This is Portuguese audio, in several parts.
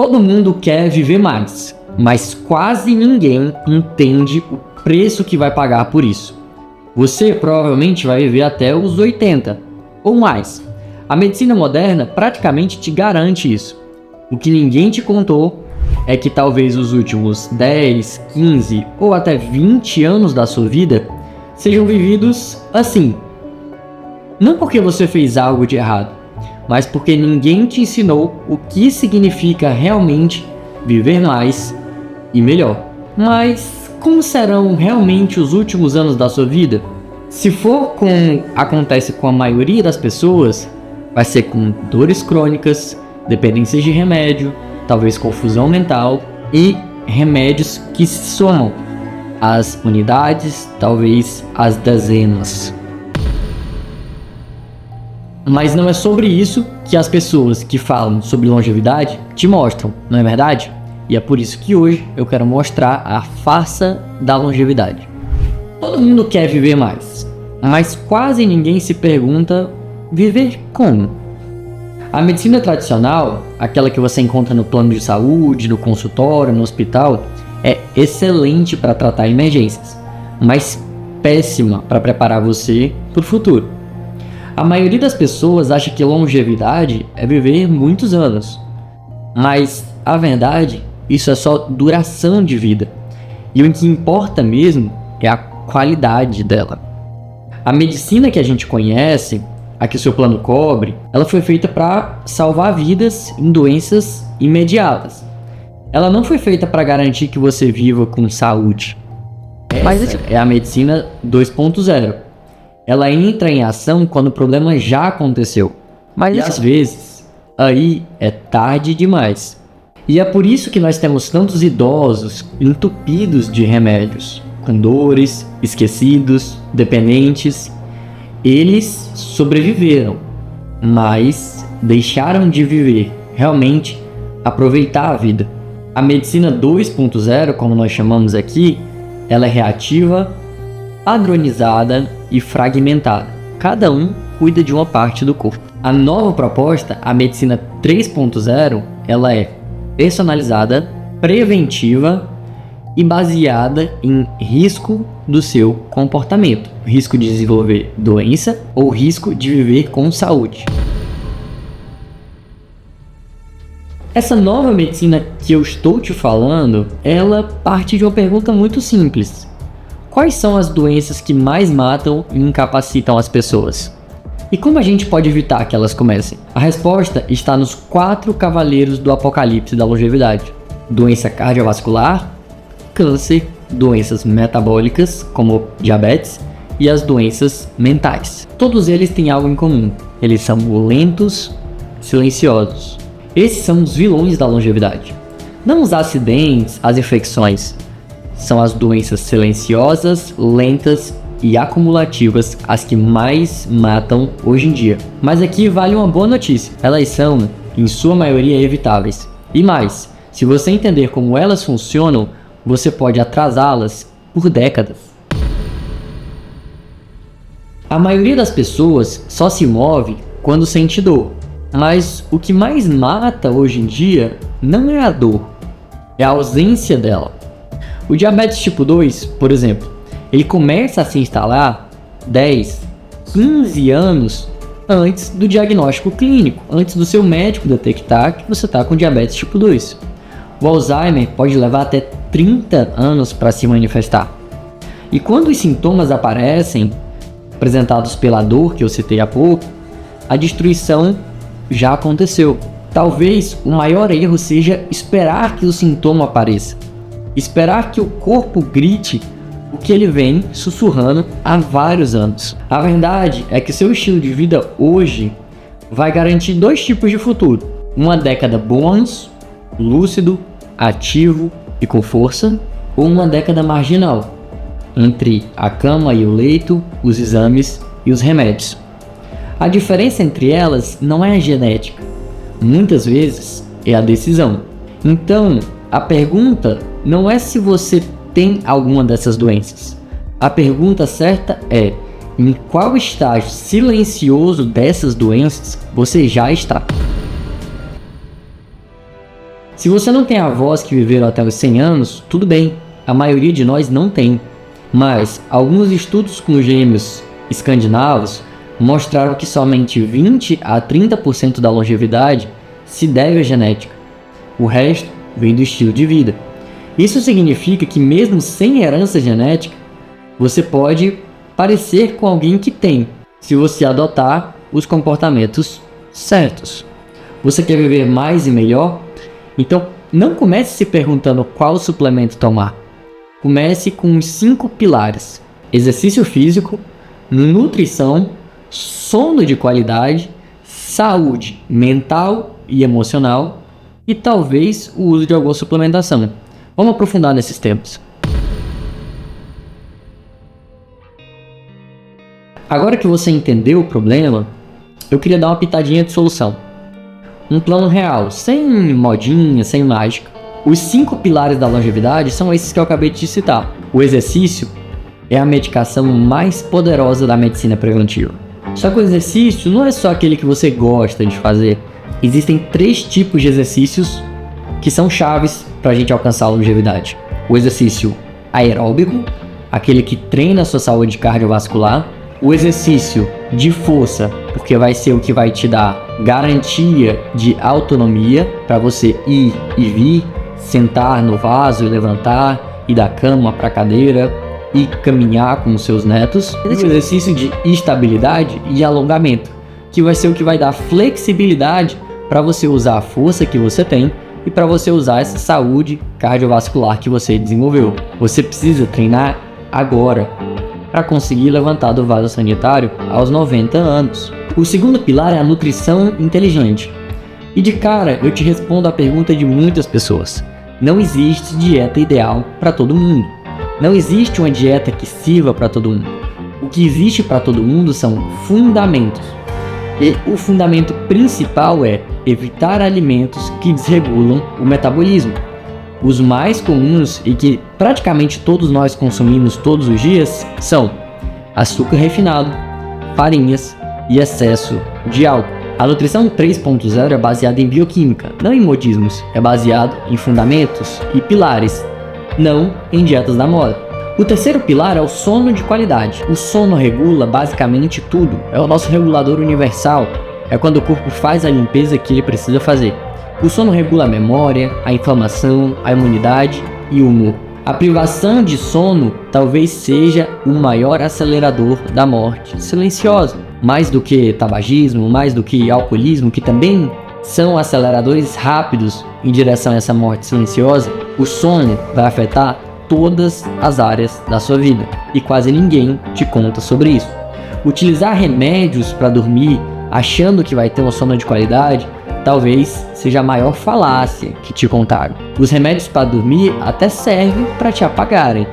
Todo mundo quer viver mais, mas quase ninguém entende o preço que vai pagar por isso. Você provavelmente vai viver até os 80 ou mais. A medicina moderna praticamente te garante isso. O que ninguém te contou é que talvez os últimos 10, 15 ou até 20 anos da sua vida sejam vividos assim. Não porque você fez algo de errado, mas porque ninguém te ensinou o que significa realmente viver mais e melhor. Mas como serão realmente os últimos anos da sua vida? Se for como acontece com a maioria das pessoas, vai ser com dores crônicas, dependências de remédio, talvez confusão mental e remédios que se somam às unidades, talvez às dezenas. Mas não é sobre isso que as pessoas que falam sobre longevidade te mostram, não é verdade? E é por isso que hoje eu quero mostrar a farsa da longevidade. Todo mundo quer viver mais, mas quase ninguém se pergunta viver como? A medicina tradicional, aquela que você encontra no plano de saúde, no consultório, no hospital, é excelente para tratar emergências, mas péssima para preparar você para o futuro. A maioria das pessoas acha que longevidade é viver muitos anos, mas a verdade, isso é só duração de vida, e o que importa mesmo é a qualidade dela. A medicina que a gente conhece, a que o seu plano cobre, ela foi feita para salvar vidas em doenças imediatas. Ela não foi feita para garantir que você viva com saúde. Mas é a medicina 2.0. Ela entra em ação quando o problema já aconteceu. Mas às vezes, aí é tarde demais. E é por isso que nós temos tantos idosos entupidos de remédios, com dores, esquecidos, dependentes. Eles sobreviveram, mas deixaram de viver, realmente aproveitar a vida. A medicina 2.0, como nós chamamos aqui, ela é reativa, padronizada e fragmentada. Cada um cuida de uma parte do corpo. A nova proposta, a medicina 3.0, ela é personalizada, preventiva e baseada em risco do seu comportamento, risco de desenvolver doença ou risco de viver com saúde. Essa nova medicina que eu estou te falando, ela parte de uma pergunta muito simples. Quais são as doenças que mais matam e incapacitam as pessoas? E como a gente pode evitar que elas comecem? A resposta está nos 4 cavaleiros do apocalipse da longevidade: doença cardiovascular, câncer, doenças metabólicas, como diabetes, e as doenças mentais. Todos eles têm algo em comum: eles são lentos, silenciosos. Esses são os vilões da longevidade. Não os acidentes, as infecções. São as doenças silenciosas, lentas e acumulativas as que mais matam hoje em dia. Mas aqui vale uma boa notícia: elas são, em sua maioria, evitáveis. E mais, se você entender como elas funcionam, você pode atrasá-las por décadas. A maioria das pessoas só se move quando sente dor, mas o que mais mata hoje em dia não é a dor, é a ausência dela. O diabetes tipo 2, por exemplo, ele começa a se instalar 10, 15 anos antes do diagnóstico clínico, antes do seu médico detectar que você está com diabetes tipo 2. O Alzheimer pode levar até 30 anos para se manifestar. E quando os sintomas aparecem, apresentados pela dor que eu citei há pouco, a destruição já aconteceu. Talvez o maior erro seja esperar que o sintoma apareça. Esperar que o corpo grite o que ele vem sussurrando há vários anos. A verdade é que seu estilo de vida hoje vai garantir 2 tipos de futuro: uma década bônus, lúcido, ativo e com força, ou uma década marginal, entre a cama e o leito, os exames e os remédios. A diferença entre elas não é a genética, muitas vezes é a decisão. Então, a pergunta não é se você tem alguma dessas doenças. A pergunta certa é: em qual estágio silencioso dessas doenças você já está? Se você não tem avós que viveram até os 100 anos, tudo bem, a maioria de nós não tem. Mas alguns estudos com gêmeos escandinavos mostraram que somente 20 a 30% da longevidade se deve à genética. O resto vem do estilo de vida. Isso significa que mesmo sem herança genética, você pode parecer com alguém que tem, se você adotar os comportamentos certos. Você quer viver mais e melhor? Então, não comece se perguntando qual suplemento tomar. Comece com os 5 pilares: exercício físico, nutrição, sono de qualidade, saúde mental e emocional e talvez o uso de alguma suplementação. Vamos aprofundar nesses temas. Agora que você entendeu o problema, eu queria dar uma pitadinha de solução. Um plano real, sem modinha, sem mágica. Os 5 pilares da longevidade são esses que eu acabei de te citar. O exercício é a medicação mais poderosa da medicina preventiva. Só que o exercício não é só aquele que você gosta de fazer. Existem 3 tipos de exercícios que são chaves para a gente alcançar a longevidade. O exercício aeróbico, aquele que treina a sua saúde cardiovascular. O exercício de força, porque vai ser o que vai te dar garantia de autonomia para você ir e vir, sentar no vaso e levantar, ir da cama para a cadeira e caminhar com os seus netos. E o exercício de estabilidade e alongamento, que vai ser o que vai dar flexibilidade para você usar a força que você tem e para você usar essa saúde cardiovascular que você desenvolveu. Você precisa treinar agora para conseguir levantar do vaso sanitário aos 90 anos. O segundo pilar é a nutrição inteligente. E de cara, eu te respondo a pergunta de muitas pessoas. Não existe dieta ideal para todo mundo. Não existe uma dieta que sirva para todo mundo. O que existe para todo mundo são fundamentos. E o fundamento principal é evitar alimentos que desregulam o metabolismo. Os mais comuns e que praticamente todos nós consumimos todos os dias são açúcar refinado, farinhas e excesso de álcool. A nutrição 3.0 é baseada em bioquímica, não em modismos. É baseado em fundamentos e pilares, não em dietas da moda. O terceiro pilar é o sono de qualidade. O sono regula basicamente tudo. É o nosso regulador universal. É quando o corpo faz a limpeza que ele precisa fazer. O sono regula a memória, a inflamação, a imunidade e o humor. A privação de sono talvez seja o maior acelerador da morte silenciosa. Mais do que tabagismo, mais do que alcoolismo, que também são aceleradores rápidos em direção a essa morte silenciosa, o sono vai afetar todas as áreas da sua vida e quase ninguém te conta sobre isso. Utilizar remédios para dormir achando que vai ter um sono de qualidade talvez seja a maior falácia que te contaram. Os remédios para dormir até servem para te apagarem,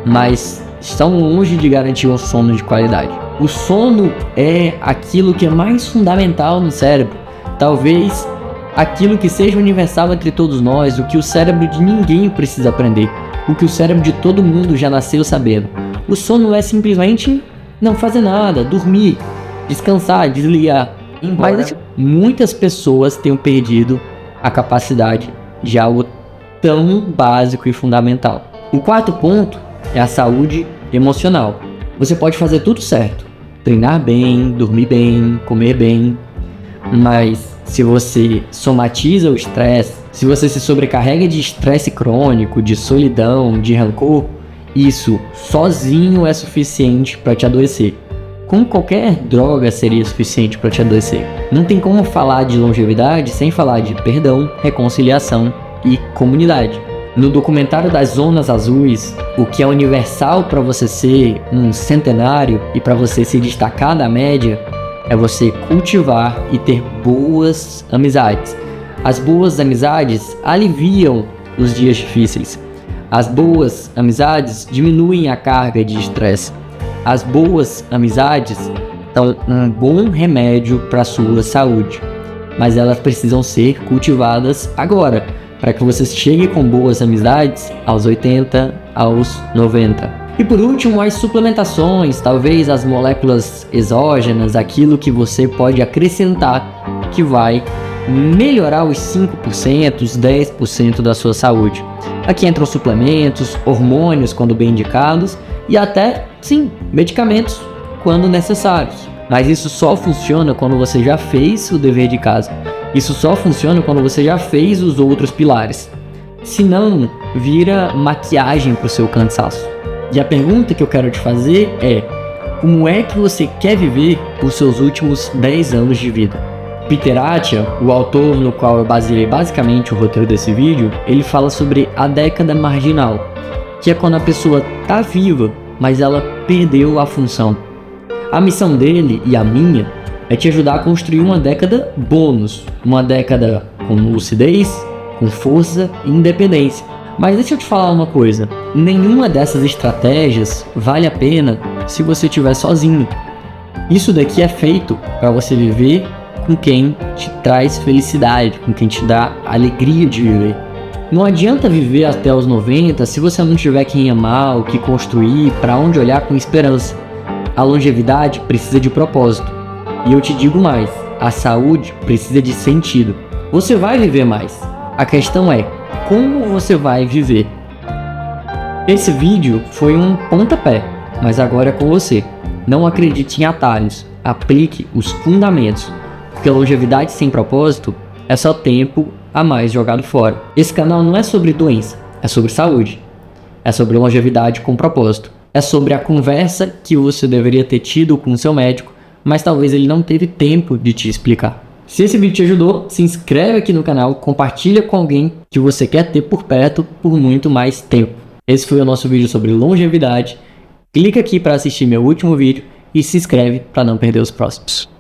mas estão longe de garantir um sono de qualidade. O sono é aquilo que é mais fundamental no cérebro, talvez aquilo que seja universal entre todos nós, o que o cérebro de ninguém precisa aprender, o que o cérebro de todo mundo já nasceu sabendo. O sono é simplesmente não fazer nada, dormir, descansar, desligar. Mas muitas pessoas têm perdido a capacidade de algo tão básico e fundamental. O quarto ponto é a saúde emocional. Você pode fazer tudo certo, treinar bem, dormir bem, comer bem, mas se você somatiza o estresse, se você se sobrecarrega de estresse crônico, de solidão, de rancor, isso sozinho é suficiente para te adoecer. Como qualquer droga seria suficiente para te adoecer. Não tem como falar de longevidade sem falar de perdão, reconciliação e comunidade. No documentário das Zonas Azuis, o que é universal para você ser um centenário e para você se destacar da média é você cultivar e ter boas amizades. As boas amizades aliviam os dias difíceis. As boas amizades diminuem a carga de estresse. As boas amizades são um bom remédio para a sua saúde, mas elas precisam ser cultivadas agora, para que você chegue com boas amizades aos 80, aos 90. E por último, as suplementações, talvez as moléculas exógenas, aquilo que você pode acrescentar que vai melhorar os 5%, os 10% da sua saúde. Aqui entram suplementos, hormônios quando bem indicados e até, sim, medicamentos quando necessários. Mas isso só funciona quando você já fez o dever de casa. Isso só funciona quando você já fez os outros pilares. Senão, vira maquiagem para o seu cansaço. E a pergunta que eu quero te fazer é: como é que você quer viver os seus últimos 10 anos de vida? Peter Attia, o autor no qual eu baseei basicamente o roteiro desse vídeo, ele fala sobre a década marginal, que é quando a pessoa tá viva, mas ela perdeu a função. A missão dele e a minha é te ajudar a construir uma década bônus, uma década com lucidez, com força e independência. Mas deixa eu te falar uma coisa, nenhuma dessas estratégias vale a pena se você estiver sozinho. Isso daqui é feito para você viver com quem te traz felicidade, com quem te dá alegria de viver. Não adianta viver até os 90 se você não tiver quem amar, o que construir, para onde olhar com esperança. A longevidade precisa de propósito. E eu te digo mais, a saúde precisa de sentido. Você vai viver mais. A questão é, como você vai viver? Esse vídeo foi um pontapé, mas agora é com você. Não acredite em atalhos, aplique os fundamentos, porque a longevidade sem propósito é só tempo a mais jogado fora. Esse canal não é sobre doença, é sobre saúde. É sobre longevidade com propósito. É sobre a conversa que você deveria ter tido com o seu médico, mas talvez ele não teve tempo de te explicar. Se esse vídeo te ajudou, se inscreve aqui no canal, compartilha com alguém que você quer ter por perto por muito mais tempo. Esse foi o nosso vídeo sobre longevidade. Clica aqui para assistir meu último vídeo e se inscreve para não perder os próximos.